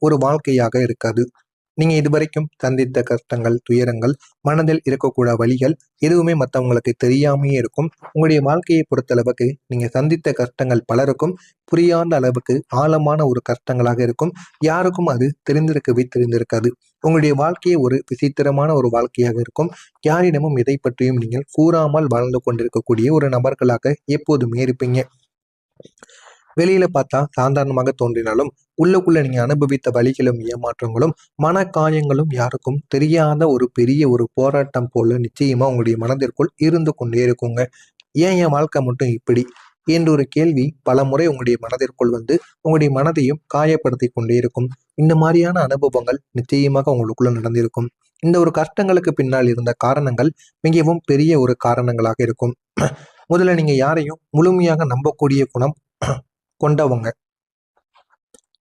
ஒரு வாழ்க்கையாக இருக்காது. நீங்க இதுவரைக்கும் சந்தித்த கஷ்டங்கள், துயரங்கள், மனதில் இருக்கக்கூட வலிகள் எதுவுமே மத்தவங்களுக்கு தெரியாமயே இருக்கும். உங்களுடைய வாழ்க்கையை பொறுத்தளவுக்கு நீங்க சந்தித்த கஷ்டங்கள் பலருக்கும் புரியாத அளவுக்கு ஆழமான ஒரு கஷ்டங்களாக இருக்கும். யாருக்கும் அது தெரிந்திருக்காது. உங்களுடைய வாழ்க்கையை ஒரு விசித்திரமான ஒரு வாழ்க்கையாக இருக்கும். யாரிடமும் எதை பற்றியும் நீங்கள் கூறாமல் வாழ்ந்து கொண்டிருக்கக்கூடிய ஒரு நபர்களாக எப்போதுமே இருப்பீங்க. வெளியில பார்த்தா சாதாரணமாக தோன்றினாலும் உள்ளுக்குள்ள நீங்க அனுபவித்த வலிகளும் ஏமாற்றங்களும் மனக்காயங்களும் யாருக்கும் தெரியாத ஒரு பெரிய ஒரு போராட்டம் போல நிச்சயமா உங்களுடைய மனதிற்குள் இருந்து கொண்டே இருக்குங்க. ஏன் என் வாழ்க்கை மட்டும் இப்படி என்ற ஒரு கேள்வி பல முறை உங்களுடைய மனதிற்குள் வந்து உங்களுடைய மனதையும் காயப்படுத்தி கொண்டே இருக்கும். இந்த மாதிரியான அனுபவங்கள் நிச்சயமாக உங்களுக்குள்ள நடந்திருக்கும். இந்த ஒரு கஷ்டங்களுக்கு பின்னால் இருந்த காரணங்கள் மிகவும் பெரிய ஒரு காரணங்களாக இருக்கும். முதல்ல நீங்க யாரையும் முழுமையாக நம்பக்கூடிய குணம் கொண்டவங்க.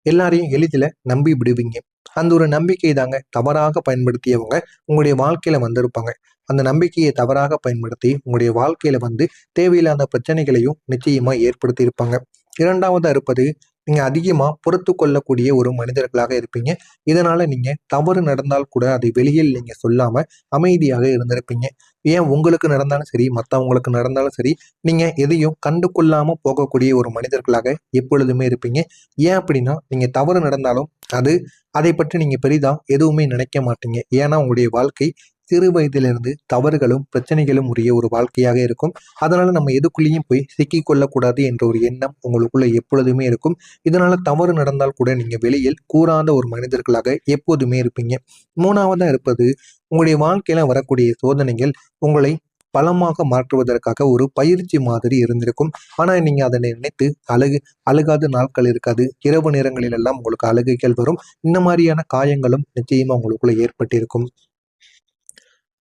எல்லாரையும் எளிதில் நம்பி விடுவீங்க. அந்த ஒரு நம்பிக்கை தாங்க தவறாக பயன்படுத்தியவங்க உங்களுடைய வாழ்க்கையில வந்திருப்பாங்க. அந்த நம்பிக்கையை தவறாக பயன்படுத்தி உங்களுடைய வாழ்க்கையில வந்து தேவையில்லாத பிரச்சனைகளையும் நிச்சயமா ஏற்படுத்தி இருப்பாங்க. இரண்டாவதா இருப்பது, நீங்க அதிகமா பொறுத்து கொள்ளக்கூடிய ஒரு மனிதர்களாக இருப்பீங்க. இதனால நீங்க தவறு நடந்தால் கூட அதை வெளியில் நீங்க சொல்லாம அமைதியாக இருந்திருப்பீங்க. ஏன் உங்களுக்கு நடந்தாலும் சரி, மற்றவங்களுக்கு நடந்தாலும் சரி, நீங்க எதையும் கண்டு கொள்ளாம போகக்கூடிய ஒரு மனிதர்களாக எப்பொழுதுமே இருப்பீங்க. ஏன் அப்படின்னா, நீங்க தவறு நடந்தாலும் அது அதை பற்றி நீங்க பெரிதா எதுவுமே நினைக்க மாட்டீங்க. ஏன்னா உங்களுடைய வாழ்க்கை சிறு வயதிலிருந்து தவறுகளும் பிரச்சனைகளும் உரிய ஒரு வாழ்க்கையாக இருக்கும். அதனால நம்ம எதுக்குள்ளேயும் போய் சிக்கிக் கொள்ளக்கூடாது என்ற ஒரு எண்ணம் உங்களுக்குள்ள எப்பொழுதுமே இருக்கும். இதனால தவறு நடந்தால் கூட நீங்க வெளியில் கூறாத ஒரு மனிதர்களாக எப்போதுமே இருப்பீங்க. மூணாவதா இருப்பது, உங்களுடைய வாழ்க்கையில வரக்கூடிய சோதனைகள் உங்களை பலமாக மாற்றுவதற்காக ஒரு பயிற்சி மாதிரி இருந்திருக்கும். ஆனா நீங்க அதனை நினைத்து அழுகாத நாட்கள் இருக்காது. இரவு நேரங்களில் எல்லாம் உங்களுக்கு அழுகைகள் வரும். இந்த மாதிரியான காயங்களும் நிச்சயமா உங்களுக்குள்ள ஏற்பட்டிருக்கும்.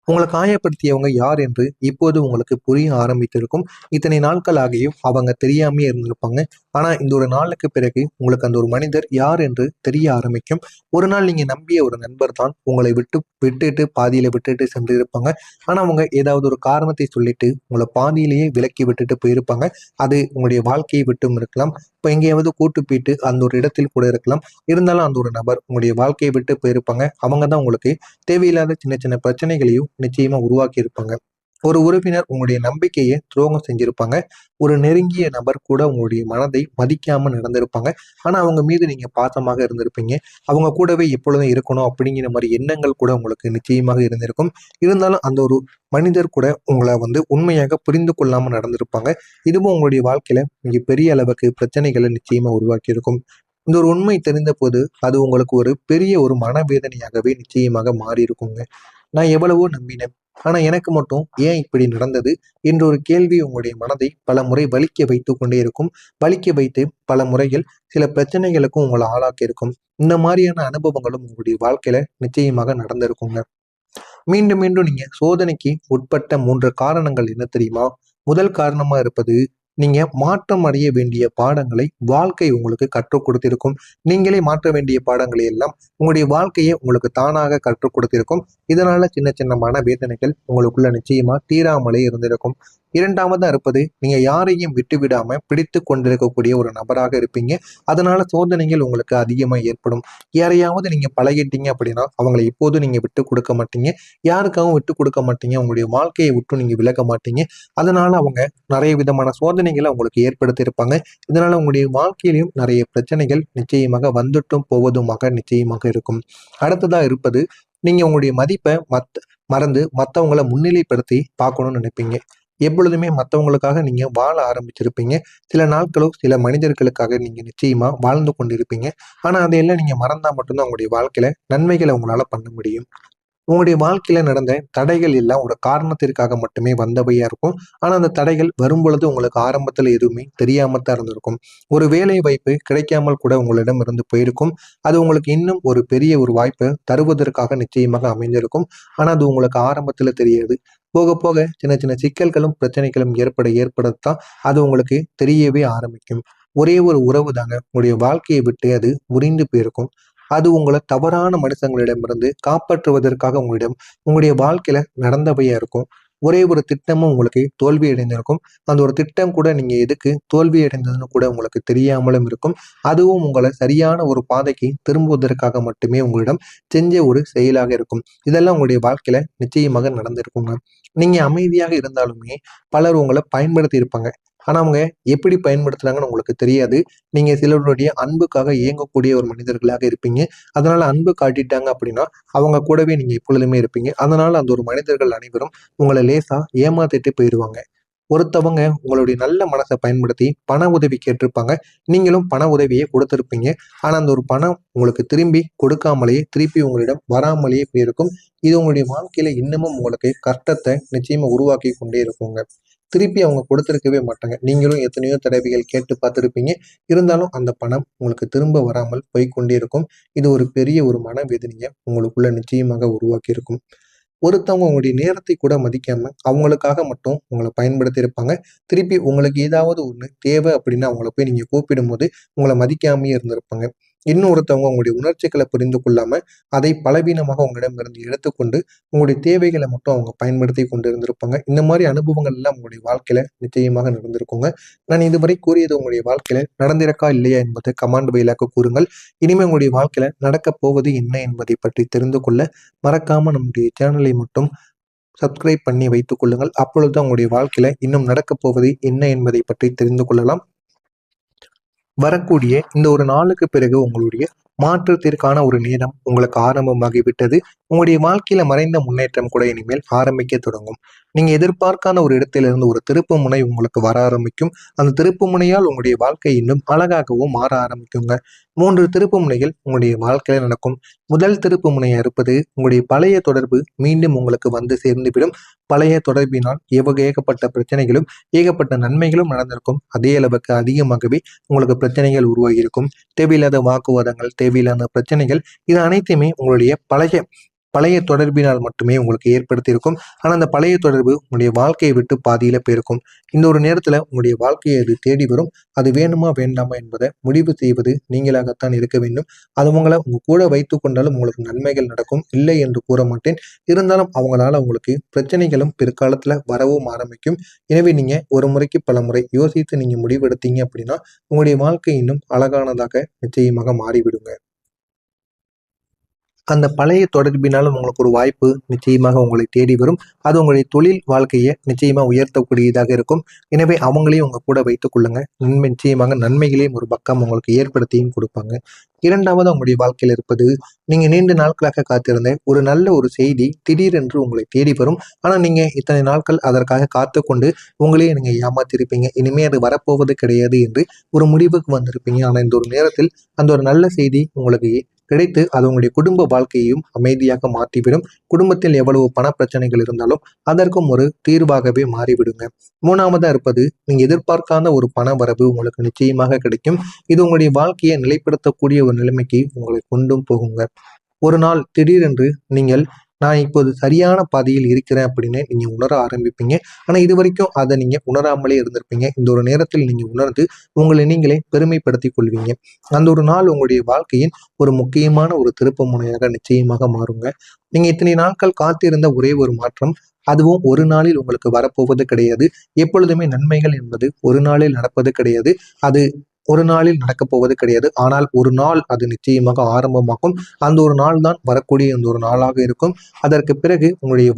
உங்களை காயப்படுத்தியவங்க யார் என்று இப்போது உங்களுக்கு புரிய ஆரம்பித்திருக்கும். இத்தனை நாட்கள் ஆகியும் அவங்க தெரியாமையே இருந்திருப்பாங்க. ஆனா இந்த ஒரு நாளுக்கு பிறகு உங்களுக்கு அந்த ஒரு மனிதர் யார் என்று தெரிய ஆரம்பிக்கும். ஒரு நாள் நீங்க நம்பிய ஒரு நண்பர் தான் உங்களை விட்டுட்டு பாதியில விட்டுட்டு சென்றிருப்பாங்க. ஆனா அவங்க ஏதாவது ஒரு காரணத்தை சொல்லிட்டு உங்களை பாதியிலேயே விலக்கி விட்டுட்டு போயிருப்பாங்க. அது உங்களுடைய வாழ்க்கையை விட்டும் இருக்கலாம். இப்போ எங்கேயாவது கூட்டு போயிட்டு அந்த ஒரு இடத்தில் கூட இருக்கலாம். இருந்தாலும் அந்த ஒரு நபர் உங்களுடைய வாழ்க்கையை விட்டு போயிருப்பாங்க. அவங்க தான் உங்களுக்கு தேவையில்லாத சின்ன சின்ன பிரச்சனைகளையும் நிச்சயமா உருவாக்கி இருப்பாங்க. ஒரு உறவினர் உங்களுடைய நம்பிக்கையை துரோகம் செஞ்சிருப்பாங்க. ஒரு நெருங்கிய நபர் கூட உங்களுடைய மனதை மதிக்காம நடந்திருப்பாங்க. ஆனா அவங்க மீது நீங்க பாசமாக இருந்திருப்பீங்க. அவங்க கூடவே எப்பொழுதும் இருக்கணும் அப்படிங்கிற மாதிரி எண்ணங்கள் கூட உங்களுக்கு நிச்சயமாக இருந்திருக்கும். இருந்தாலும் அந்த ஒரு மனிதர் கூட உங்களை வந்து உண்மையாக புரிந்து கொள்ளாம நடந்திருப்பாங்க. இதுவும் உங்களுடைய வாழ்க்கையில மிக பெரிய அளவுக்கு பிரச்சனைகளை நிச்சயமா உருவாக்கி இருக்கும். இந்த ஒரு உண்மை தெரிந்த போது அது உங்களுக்கு ஒரு பெரிய ஒரு மனவேதனையாகவே நிச்சயமாக மாறி இருக்குங்க. நான் எவ்வளவோ நம்பினேன். ஆனா எனக்கு மட்டும் ஏன் இப்படி நடந்தது என்ற ஒரு கேள்வி உங்களுடைய மனதை பல முறை வலிக்க வைத்து கொண்டே இருக்கும். வலிக்க வைத்து பல முறையில் சில பிரச்சனைகளுக்கும் உங்களை ஆளாக்கி இருக்கும். இந்த மாதிரியான அனுபவங்களும் உங்களுடைய வாழ்க்கையில நிச்சயமாக நடந்திருக்குங்க. மீண்டும் மீண்டும் நீங்க சோதனைக்கு உட்பட்ட 3 காரணங்கள் என்ன தெரியுமா? முதல் காரணமா இருப்பது, நீங்க மாற்றம் அடைய வேண்டிய பாடங்களை வாழ்க்கை உங்களுக்கு கற்றுக் கொடுத்திருக்கும். நீங்களே மாற்ற வேண்டிய பாடங்களை எல்லாம் உங்களுடைய வாழ்க்கையை உங்களுக்கு தானாக கற்றுக் கொடுத்திருக்கும். இதனால சின்ன சின்ன மன வேதனைகள் உங்களுக்குள்ள நிச்சயமா தீராமலே இருந்திருக்கும். இரண்டாவதா இருப்பது, நீங்க யாரையும் விட்டு விடாம பிடித்து கொண்டிருக்கக்கூடிய ஒரு நபராக இருப்பீங்க. அதனால சோதனைகள் உங்களுக்கு அதிகமா ஏற்படும். யாரையாவது நீங்க பழகிட்டீங்க அப்படின்னா அவங்களை எப்போதும் நீங்க விட்டு கொடுக்க மாட்டீங்க. யாருக்காகவும் விட்டு கொடுக்க மாட்டீங்க. உங்களுடைய வாழ்க்கையை விட்டு நீங்க விலக மாட்டீங்க. அதனால அவங்க நிறைய விதமான சோதனைகளை உங்களுக்கு ஏற்படுத்தி இருப்பாங்க. இதனால உங்களுடைய வாழ்க்கையிலும் நிறைய பிரச்சனைகள் நிச்சயமாக வந்துட்டும் போவதுமாக நிச்சயமாக இருக்கும். அடுத்ததா இருப்பது, நீங்க உங்களுடைய மதிப்பை மறந்து மற்றவங்களை முன்னிலைப்படுத்தி பார்க்கணும்னு நினைப்பீங்க. எப்பொழுதுமே மற்றவங்களுக்காக நீங்க வாழ ஆரம்பிச்சிருப்பீங்க. சில நாட்களோ சில மனிதர்களுக்காக நீங்க நிச்சயமா வாழ்ந்து கொண்டிருப்பீங்க. ஆனா அதையெல்லாம் நீங்க மறந்தா மட்டும்தான் உங்களுடைய வாழ்க்கையில நன்மைகளை உங்களால பண்ண முடியும். உங்களுடைய வாழ்க்கையில நடந்த தடைகள் எல்லாம் ஒரு காரணத்திற்காக மட்டுமே வந்தவையா இருக்கும். ஆனா அந்த தடைகள் வரும்பொழுது உங்களுக்கு ஆரம்பத்துல எதுவுமே தெரியாம தான் இருந்திருக்கும். ஒரு வேலை வாய்ப்பு கிடைக்காமல் கூட உங்களிடம் இருந்து போயிருக்கும். அது உங்களுக்கு இன்னும் ஒரு பெரிய ஒரு வாய்ப்பை தருவதற்காக நிச்சயமாக அமைந்திருக்கும். ஆனா அது உங்களுக்கு ஆரம்பத்துல தெரியாது. போக போக சின்ன சின்ன சிக்கல்களும் பிரச்சனைகளும் ஏற்படத்தான் அது உங்களுக்கு தெரியவே ஆரம்பிக்கும். ஒரே ஒரு உறவு தாங்க உங்களுடைய வாழ்க்கையை விட்டு அது முறிந்து போயிருக்கும். அது உங்களை தவறான மனுஷங்களிடமிருந்து காப்பாற்றுவதற்காக உங்களுடைய வாழ்க்கையில நடந்தவையா இருக்கும். ஒரே ஒரு திட்டமும் உங்களுக்கு தோல்வி அடைந்திருக்கும். அந்த ஒரு திட்டம் கூட நீங்க எதுக்கு தோல்வி அடைந்ததுன்னு கூட உங்களுக்கு தெரியாமலும் இருக்கும். அதுவும் உங்களை சரியான ஒரு பாதைக்கு திரும்புவதற்காக மட்டுமே உங்களிடம் செஞ்ச ஒரு செயலாக இருக்கும். இதெல்லாம் உங்களுடைய வாழ்க்கையில நிச்சயமாக நடந்திருக்குங்க. நீங்க அமைதியாக இருந்தாலுமே பலர் உங்களை பயன்படுத்தி இருப்பாங்க. ஆனா அவங்க எப்படி பயன்படுத்துறாங்கன்னு உங்களுக்கு தெரியாது. நீங்க சிலருடைய அன்புக்காக ஏங்கக்கூடிய ஒரு மனிதர்களாக இருப்பீங்க. அதனால அன்பு காட்டிட்டாங்க அப்படின்னா அவங்க கூடவே நீங்க எப்பொழுதுமே இருப்பீங்க. அதனால அந்த ஒரு மனிதர்கள் அனைவரும் உங்களை லேசா ஏமாத்திட்டு போயிடுவாங்க. ஒருத்தவங்க உங்களுடைய நல்ல மனசை பயன்படுத்தி பண உதவி கேட்டிருப்பாங்க. நீங்களும் பண உதவியை கொடுத்திருப்பீங்க. ஆனா அந்த ஒரு பணம் உங்களுக்கு திரும்பி கொடுக்காமலேயே திருப்பி உங்களிடம் வராமலேயே போயிருக்கும். இது உங்களுடைய வாழ்க்கையில இன்னமும் உங்களுக்கு கஷ்டத்தை நிச்சயமா உருவாக்கி கொண்டே இருக்குங்க. திருப்பி அவங்க கொடுத்திருக்கவே மாட்டாங்க. நீங்களும் எத்தனையோ தடவைகள் கேட்டு பார்த்திருப்பீங்க. இருந்தாலும் அந்த பணம் உங்களுக்கு திரும்ப வராமல் போய்க்கொண்டே இருக்கும். இது ஒரு பெரிய ஒரு மனவேதனைய உங்களுக்குள்ள நிச்சயமாக உருவாக்கி இருக்கும். ஒருத்தவங்க உங்களுடைய நேரத்தை கூட மதிக்காம அவங்களுக்காக மட்டும் உங்களை பயன்படுத்தி இருப்பாங்க. திருப்பி உங்களுக்கு ஏதாவது ஒண்ணு தேவை அப்படின்னா அவங்கள போய் நீங்க கூப்பிடும்போது உங்களை மதிக்காமயே இருந்திருப்பாங்க. இன்னொருத்தவங்க உங்களுடைய உணர்ச்சிகளை புரிந்து கொள்ளாம அதை பலவீனமாக உங்களிடமிருந்து எடுத்துக்கொண்டு உங்களுடைய தேவைகளை மட்டும் அவங்க பயன்படுத்தி கொண்டு இருந்திருப்பாங்க. இந்த மாதிரி அனுபவங்கள் எல்லாம் உங்களுடைய வாழ்க்கையில நிச்சயமாக நடந்திருக்குங்க. நான் இதுவரை கூறியது உங்களுடைய வாழ்க்கையில நடந்திருக்கா இல்லையா என்பதை கமெண்ட் வாயிலாக கூறுங்கள். இனிமே உங்களுடைய வாழ்க்கையில நடக்கப் போவது என்ன என்பதை பற்றி தெரிந்து கொள்ள மறக்காம நம்முடைய சேனலை மட்டும் சப்ஸ்கிரைப் பண்ணி வைத்துக் கொள்ளுங்கள். அப்பொழுது உங்களுடைய வாழ்க்கையில இன்னும் நடக்கப் போவது என்ன என்பதை பற்றி தெரிந்து கொள்ளலாம். வரக்கூடிய இந்த ஒரு நாளுக்கு பிறகு உங்களுடைய மாற்றத்திற்கான ஒரு நேரம் உங்களுக்கு ஆரம்பமாகிவிட்டது. உங்களுடைய வாழ்க்கையில மறைந்த முன்னேற்றம் கூட இனிமேல் ஆரம்பிக்க தொடங்கும். நீங்க எதிர்பார்க்காத ஒரு இடத்திலிருந்து ஒரு திருப்பு முனை உங்களுக்கு வர ஆரம்பிக்கும். அந்த திருப்பு முனையால் உங்களுடைய வாழ்க்கை இன்னும் அழகாகவும் மாற ஆரம்பிக்குங்க. 3 திருப்பு முனைகள் உங்களுடைய வாழ்க்கையில நடக்கும். முதல் திருப்பு முனையா இருப்பது உங்களுடைய பழைய தொடர்பு மீண்டும் உங்களுக்கு வந்து சேர்ந்துவிடும். பழைய தொடர்பினால் ஏகப்பட்ட பிரச்சனைகளும் ஏகப்பட்ட நன்மைகளும் நடந்திருக்கும். அதே அளவுக்கு அதிகமாகவே உங்களுக்கு பிரச்சனைகள் உருவாகி இருக்கும். தேவையில்லாத வாக்குவாதங்கள், தேவையில்லாத பிரச்சனைகள், இது அனைத்துமே உங்களுடைய பழைய பழைய தொடர்பினால் மட்டுமே உங்களுக்கு ஏற்படுத்தியிருக்கும். ஆனா அந்த பழைய தொடர்பு உங்களுடைய வாழ்க்கையை விட்டு பாதியில போயிருக்கும். இந்த ஒரு நேரத்துல உங்களுடைய வாழ்க்கையை அது தேடி வரும். அது வேணுமா வேண்டாமா என்பதை முடிவு செய்வது நீங்களாகத்தான் இருக்க வேண்டும். அது உங்களை உங்க கூட வைத்துக் கொண்டாலும் உங்களுக்கு நன்மைகள் நடக்கும், இல்லை என்று கூற மாட்டேன். இருந்தாலும் அவங்களால உங்களுக்கு பிரச்சனைகளும் பிற்காலத்துல வரவும் ஆரம்பிக்கும். எனவே நீங்க ஒரு முறைக்கு பல முறை யோசித்து நீங்க முடிவெடுத்தீங்க அப்படின்னா உங்களுடைய வாழ்க்கை இன்னும் அழகானதாக நிச்சயமாக மாறிவிடுங்க. அந்த பழைய தொடர்பினாலும் உங்களுக்கு ஒரு வாய்ப்பு நிச்சயமாக உங்களை தேடி வரும். அது உங்களுடைய தொழில் வாழ்க்கையை நிச்சயமா உயர்த்தக்கூடியதாக இருக்கும். எனவே அவங்களையும் உங்க கூட வைத்துக் கொள்ளுங்க. நிச்சயமாக நன்மைகளையும் ஒரு பக்கம் உங்களுக்கு ஏற்படுத்தியும் கொடுப்பாங்க. இரண்டாவது உங்களுடைய வாழ்க்கையில் இருப்பது நீங்க நீண்ட நாட்களாக காத்திருந்த ஒரு நல்ல ஒரு செய்தி திடீரென்று உங்களை தேடி வரும். ஆனா நீங்க இத்தனை நாட்கள் அதற்காக காத்து கொண்டு உங்களையே நீங்க ஏமாத்திருப்பீங்க. இனிமே அது வரப்போவது கிடையாது என்று ஒரு முடிவுக்கு வந்திருப்பீங்க. ஆனா இந்த ஒரு நேரத்தில் அந்த ஒரு நல்ல செய்தி உங்களுக்கு கிடைத்து அது உங்களுடைய குடும்ப வாழ்க்கையையும் அமைதியாக மாற்றிவிடும். குடும்பத்தில் எவ்வளவு பண பிரச்சனைகள் இருந்தாலும் அதற்கும் ஒரு தீர்வாகவே மாறிவிடுங்க. மூணாவதா இருப்பது நீங்க எதிர்பார்க்காத ஒரு பண வரவு உங்களுக்கு நிச்சயமாக கிடைக்கும். இது உங்களுடைய வாழ்க்கையை நிலைப்படுத்தக்கூடிய ஒரு நிலைமைக்கு உங்களை கொண்டும் போகுங்க. ஒரு நாள் திடீரென்று நீங்கள் நான் இப்போது சரியான பாதையில் இருக்கிறேன் அப்படின்னு நீங்க உணர ஆரம்பிப்பீங்க. ஆனா இதுவரைக்கும் அதை நீங்க உணராமலே இருந்திருப்பீங்க. இந்த ஒரு நேரத்தில் நீங்க உணர்ந்து உங்களை நீங்களே பெருமைப்படுத்திக் கொள்வீங்க. அந்த ஒரு நாள் உங்களுடைய வாழ்க்கையின் ஒரு முக்கியமான ஒரு திருப்பு முனையாக நிச்சயமாக மாறுங்க. நீங்க இத்தனை நாட்கள் காத்திருந்த ஒரே ஒரு மாற்றம், அதுவும் ஒரு நாளில் உங்களுக்கு வரப்போவது கிடையாது. எப்பொழுதுமே நன்மைகள் என்பது ஒரு நாளில் நடப்பது கிடையாது. அது ஒரு நாளில் நடக்கப் போவது கிடையாது. ஆனால் ஒரு நாள் அது நிச்சயமாக ஆரம்பமாகும். அந்த ஒரு நாள் தான் வரக்கூடிய அந்த ஒரு நாளாக இருக்கும். அதற்கு பிறகு உங்களுடைய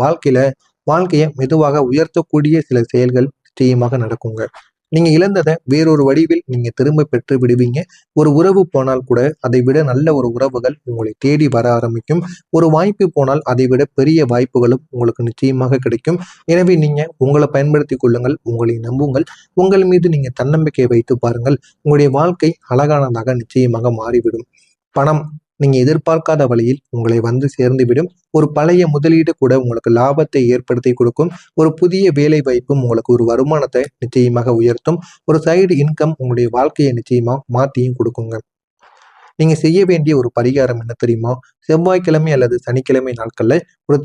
வாழ்க்கையை மெதுவாக உயர்த்தக்கூடிய சில செயல்கள் நிச்சயமாக நடக்குங்க. நீங்க இழந்ததை வேறொரு வடிவில் நீங்க திரும்ப பெற்று விடுவீங்க. ஒரு உறவு போனால் கூட அதை விட நல்ல ஒரு உறவுகள் உங்களை தேடி வர ஆரம்பிக்கும். ஒரு வாய்ப்பு போனால் அதை விட பெரிய வாய்ப்புகளும் உங்களுக்கு நிச்சயமாக கிடைக்கும். எனவே நீங்க உங்களை பயன்படுத்திக் கொள்ளுங்கள், உங்களை நம்புங்கள், உங்கள் மீது நீங்க தன்னம்பிக்கை வைத்து பாருங்கள். உங்களுடைய வாழ்க்கை அழகானதாக நிச்சயமாக மாறிவிடும். பணம் நீங்க எதிர்பார்க்காத வழியில் உங்களை வந்து சேர்ந்துவிடும். ஒரு பழைய முதலீடு கூட உங்களுக்கு லாபத்தை ஏற்படுத்தி கொடுக்கும். ஒரு புதிய வேலை வாய்ப்பும் உங்களுக்கு ஒரு வருமானத்தை நிச்சயமாக உயர்த்தும். ஒரு சைடு இன்கம் உங்களுடைய வாழ்க்கையை நிச்சயமா மாற்றியும் கொடுக்குங்க. நீங்க செய்ய வேண்டிய ஒரு பரிகாரம் என்ன தெரியுமா? செவ்வாய்க்கிழமை அல்லது சனிக்கிழமை நாட்கள்ல ஒரு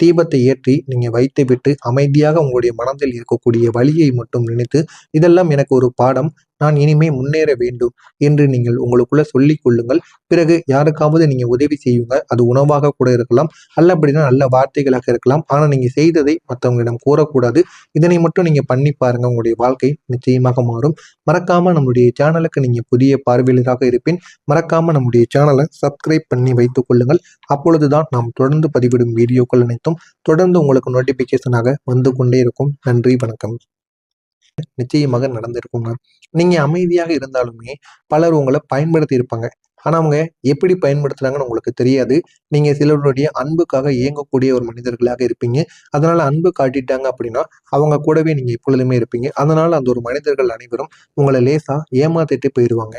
தீபத்தை ஏற்றி நீங்க வைத்து விட்டு அமைதியாக உங்களுடைய மனதில் இருக்கக்கூடிய வலியை மட்டும் நினைத்து, இதெல்லாம் எனக்கு ஒரு பாடம். நான் இனிமே முன்னேற வேண்டும் என்று நீங்கள் உங்களுக்குள்ள சொல்லிக் கொள்ளுங்கள். பிறகு யாருக்காவது நீங்க உதவி செய்யுங்க. அது உணவாக கூட இருக்கலாம், அல்ல அப்படின்னா நல்ல வார்த்தைகளாக இருக்கலாம். ஆனா நீங்க செய்ததை மற்றவங்களிடம் கூறக்கூடாது. இதனை மட்டும் நீங்க பண்ணி பாருங்க. உங்களுடைய வாழ்க்கை நிச்சயமாக மாறும். மறக்காம நம்முடைய சேனலுக்கு நீங்க புதிய பார்வையாளராக இருப்பின் மறக்காம நம்முடைய சேனலை சப்ஸ்கிரைப் பண்ணி வைத்துக் கொள்ளுங்கள். அப்பொழுதுதான் நாம் தொடர்ந்து பதிவிடும் வீடியோக்கள் அனைத்தும் தொடர்ந்து உங்களுக்கு நோட்டிபிகேஷனாக வந்து கொண்டே இருக்கும். நன்றி, வணக்கம். நிச்சயமாக நடந்திருக்குங்க. நீங்க அமைதியாக இருந்தாலுமே பலர் உங்களை பயன்படுத்தி இருப்பாங்க. ஆனா அவங்க எப்படி பயன்படுத்துறாங்கன்னு உங்களுக்கு தெரியாது. நீங்க சிலருடைய அன்புக்காக ஏங்கக்கூடிய ஒரு மனிதர்களாக இருப்பீங்க. அதனால அன்பு காட்டிட்டாங்க அப்படின்னா அவங்க கூடவே நீங்க எப்பொழுதுமே இருப்பீங்க. அதனால அந்த ஒரு மனிதர்கள் அனைவரும் உங்களை லேசா ஏமாத்திட்டு போயிடுவாங்க.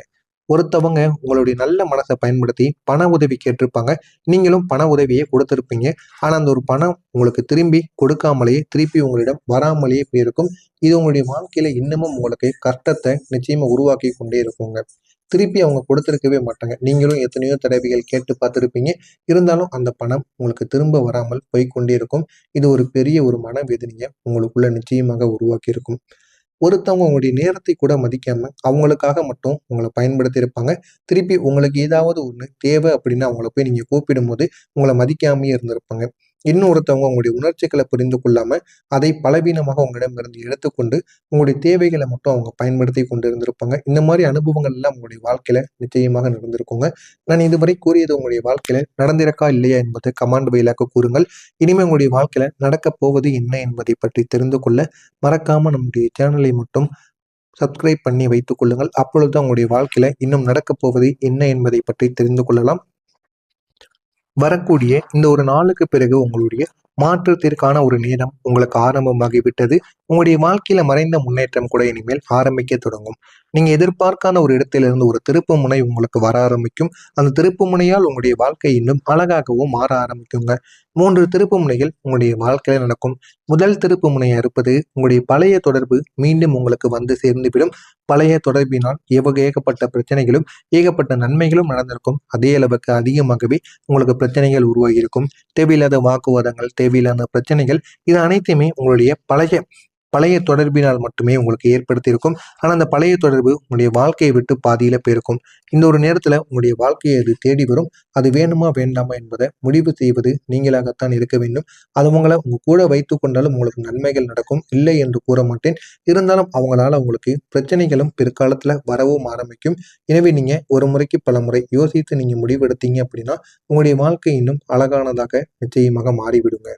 ஒருத்தவங்க உங்களுடைய நல்ல மனசை பயன்படுத்தி பண உதவி கேட்டிருப்பாங்க. நீங்களும் பண உதவியை கொடுத்திருப்பீங்க. ஆனா அந்த ஒரு பணம் உங்களுக்கு திரும்பி கொடுக்காமலேயே திருப்பி உங்களிடம் வராமலேயே போயிருக்கும். இது உங்களுடைய வாழ்க்கையில இன்னமும் உங்களுக்கு கஷ்டத்தை நிச்சயமா உருவாக்கி கொண்டே இருக்குங்க. திருப்பி அவங்க கொடுத்திருக்கவே மாட்டாங்க. நீங்களும் எத்தனையோ தடவைகள் கேட்டு பார்த்திருப்பீங்க. இருந்தாலும் அந்த பணம் உங்களுக்கு திரும்ப வராமல் போய்க்கொண்டே இருக்கும். இது ஒரு பெரிய ஒரு மனவேதனையை உங்களுக்குள்ள நிச்சயமாக உருவாக்கி இருக்கும். ஒருத்தவங்க உங்களுடைய நேரத்தை கூட மதிக்காம அவங்களுக்காக மட்டும் உங்களை பயன்படுத்தி இருப்பாங்க. திருப்பி உங்களுக்கு ஏதாவது ஒண்ணு தேவை அப்படின்னு அவங்கள போய் நீங்க கூப்பிடும்போது உங்களை மதிக்காமயே இருந்திருப்பாங்க. இன்னொருத்தவங்க உங்களுடைய உணர்ச்சிகளை புரிந்து கொள்ளாம அதை பலவீனமாக உங்களிடமிருந்து எடுத்துக்கொண்டு உங்களுடைய தேவைகளை மட்டும் அவங்க பயன்படுத்தி கொண்டு இருந்திருப்பாங்க. இந்த மாதிரி அனுபவங்கள் எல்லாம் உங்களுடைய வாழ்க்கையில நிச்சயமாக நடந்திருக்குங்க. நான் இதுவரை கூறியது உங்களுடைய வாழ்க்கையில நடந்திருக்கா இல்லையா என்பதை கமெண்ட் வாயிலாக கூறுங்கள். இனிமே உங்களுடைய வாழ்க்கையில நடக்கப் போவது என்ன என்பதை பற்றி தெரிந்து கொள்ள மறக்காம நம்முடைய சேனலை மட்டும் சப்ஸ்கிரைப் பண்ணி வைத்துக் கொள்ளுங்கள். அப்பொழுதுதான் உங்களுடைய வாழ்க்கையில இன்னும் நடக்கப் போவது என்ன என்பதை பற்றி தெரிந்து கொள்ளலாம். வரக்கூடிய இந்த ஒரு நாளுக்கு பிறகு உங்களுடைய மாற்றத்திற்கான ஒரு நேரம் உங்களுக்கு ஆரம்பமாகிவிட்டது. உங்களுடைய வாழ்க்கையில மறைந்த முன்னேற்றம் கூட இனிமேல் ஆரம்பிக்க தொடங்கும். நீங்க எதிர்பார்க்காத ஒரு இடத்திலிருந்து ஒரு திருப்பு முனை உங்களுக்கு வர ஆரம்பிக்கும். அந்த திருப்பு முனையால் உங்களுடைய வாழ்க்கை இன்னும் அழகாகவும் மாற ஆரம்பிக்குங்க. 3 திருப்பு முனைகள் உங்களுடைய வாழ்க்கையில நடக்கும். முதல் திருப்பு முனையா இருப்பது உங்களுடைய பழைய தொடர்பு மீண்டும் உங்களுக்கு வந்து சேர்ந்துவிடும். பழைய தொடர்பினால் ஏகப்பட்ட பிரச்சனைகளும் ஏகப்பட்ட நன்மைகளும் நடந்திருக்கும். அதே அளவுக்கு அதிகமாகவே உங்களுக்கு பிரச்சனைகள் உருவாகி இருக்கும். தேவையில்லாத வாக்குவாதங்கள், தேவையில்லாத பிரச்சனைகள், இது அனைத்தையுமே உங்களுடைய பழைய தொடர்பினால் மட்டுமே உங்களுக்கு ஏற்படுத்தியிருக்கும். ஆனா அந்த பழைய தொடர்பு உங்களுடைய வாழ்க்கையை விட்டு பாதியில போயிருக்கும். இந்த ஒரு நேரத்துல உங்களுடைய வாழ்க்கையை அது தேடி வரும். அது வேணுமா வேண்டாமா என்பதை முடிவு செய்வது நீங்களாகத்தான் இருக்க வேண்டும். அது உங்களை உங்க கூட வைத்துக் கொண்டாலும் உங்களுக்கு நன்மைகள் நடக்கும், இல்லை என்று கூற மாட்டேன். இருந்தாலும் அவங்களால உங்களுக்கு பிரச்சனைகளும் பிற்காலத்துல வரவும் ஆரம்பிக்கும். எனவே நீங்க ஒரு முறைக்கு பல முறை யோசித்து நீங்க முடிவெடுத்தீங்க அப்படின்னா உங்களுடைய வாழ்க்கை இன்னும் அழகானதாக நிச்சயமாக மாறிவிடுங்க.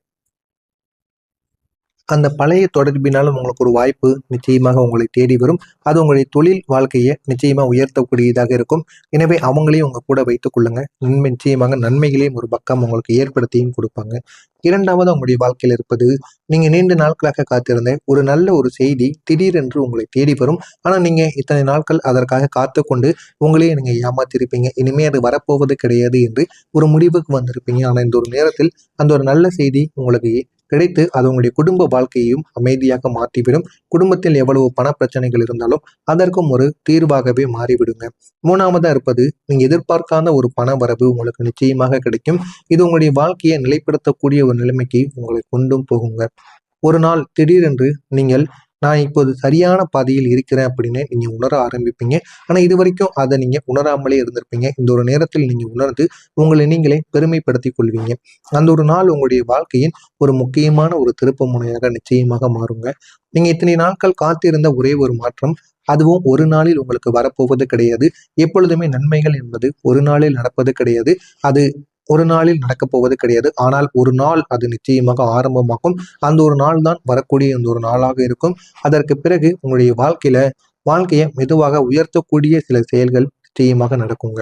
அந்த பழைய தொடர்பினாலும் உங்களுக்கு ஒரு வாய்ப்பு நிச்சயமாக உங்களை தேடி வரும். அது உங்களுடைய தொழில் வாழ்க்கையை நிச்சயமா உயர்த்தக்கூடியதாக இருக்கும். எனவே அவங்களையும் உங்க கூட வைத்துக் கொள்ளுங்க. நிச்சயமாக நன்மைகளையும் ஒரு பக்கம் உங்களுக்கு ஏற்படுத்தியும் கொடுப்பாங்க. இரண்டாவது உங்களுடைய வாழ்க்கையில் இருப்பது, நீங்க நீண்ட நாட்களாக காத்திருந்த ஒரு நல்ல ஒரு செய்தி திடீரென்று உங்களை தேடி வரும். ஆனா நீங்க இத்தனை நாட்கள் அதற்காக காத்து கொண்டு உங்களையே நீங்க ஏமாத்திருப்பீங்க. இனிமே அது வரப்போவது கிடையாது என்று ஒரு முடிவுக்கு வந்திருப்பீங்க. ஆனா இந்த ஒரு நேரத்தில் அந்த ஒரு நல்ல செய்தி உங்களுக்கு கிடைத்து அது உங்களுடைய குடும்ப வாழ்க்கையையும் அமைதியாக மாற்றிவிடும். குடும்பத்தில் எவ்வளவு பண பிரச்சனைகள் இருந்தாலும் அதற்கும் ஒரு தீர்வாகவே மாறிவிடுங்க. மூணாவதா இருப்பது, நீங்க எதிர்பார்க்காத ஒரு பண வரவு உங்களுக்கு நிச்சயமாக கிடைக்கும். இது உங்களுடைய வாழ்க்கையை நிலைப்படுத்தக்கூடிய ஒரு நிலைமைக்கு உங்களை கொண்டும் போகுங்க. ஒரு நாள் திடீரென்று நீங்கள் நான் இப்போது சரியான பாதையில் இருக்கிறேன் அப்படின்னு நீங்க உணர ஆரம்பிப்பீங்க. ஆனா இதுவரைக்கும் அதை நீங்க உணராமலே இருந்திருப்பீங்க. இந்த ஒரு நேரத்தில் நீங்க உணர்ந்து உங்களை நீங்களே பெருமைப்படுத்திக் கொள்வீங்க. அந்த ஒரு நாள் உங்களுடைய வாழ்க்கையின் ஒரு முக்கியமான ஒரு திருப்பு முனையாக நிச்சயமாக மாறுங்க. நீங்க இத்தனை நாட்கள் காத்திருந்த ஒரே ஒரு மாற்றம், அதுவும் ஒரு நாளில் உங்களுக்கு வரப்போவது கிடையாது. எப்பொழுதுமே நன்மைகள் என்பது ஒரு நாளில் நடப்பது கிடையாது. அது ஒரு நாளில் நடக்கப் போவது கிடையாது. ஆனால் ஒரு நாள் அது நிச்சயமாக ஆரம்பமாகும். அந்த ஒரு நாள் தான் வரக்கூடிய அந்த ஒரு நாளாக இருக்கும். அதற்கு பிறகு உங்களுடைய வாழ்க்கையை மெதுவாக உயர்த்தக்கூடிய சில செயல்கள் நிச்சயமாக நடக்குங்க.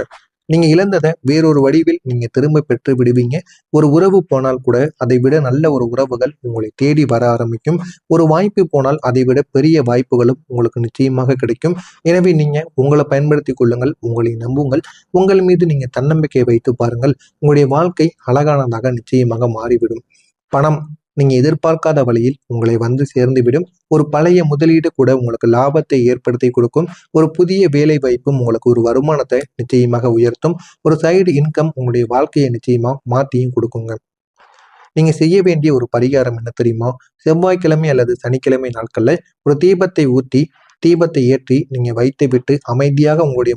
நீங்க இழந்ததை வேறொரு வடிவில் நீங்க திரும்ப பெற்று விடுவீங்க. ஒரு உறவு போனால் கூட அதை விட நல்ல ஒரு உறவுகள் உங்களை தேடி வர ஆரம்பிக்கும். ஒரு வாய்ப்பு போனால் அதை விட பெரிய வாய்ப்புகளும் உங்களுக்கு நிச்சயமாக கிடைக்கும். எனவே நீங்க உங்களை பயன்படுத்திக் கொள்ளுங்கள், உங்களை நம்புங்கள், உங்கள் மீது நீங்க தன்னம்பிக்கை வைத்து பாருங்கள். உங்களுடைய வாழ்க்கை அழகானதாக நிச்சயமாக மாறிவிடும். பணம் நீங்க எதிர்பார்க்காத வழியில் உங்களை வந்து சேர்ந்துவிடும். ஒரு பழைய முதலீடு கூட உங்களுக்கு லாபத்தை ஏற்படுத்தி கொடுக்கும். ஒரு புதிய வேலை வாய்ப்பும் உங்களுக்கு ஒரு வருமானத்தை நிச்சயமாக உயர்த்தும். ஒரு சைடு இன்கம் உங்களுடைய வாழ்க்கையை நிச்சயமா மாத்தியும் கொடுக்குங்க. நீங்க செய்ய வேண்டிய ஒரு பரிகாரம் என்ன தெரியுமா? செவ்வாய்க்கிழமை அல்லது சனிக்கிழமை நாட்கள்ல ஒரு தீபத்தை ஊற்றி தீபத்தை ஏற்றி நீங்க வைத்து விட்டு அமைதியாக உங்களுடைய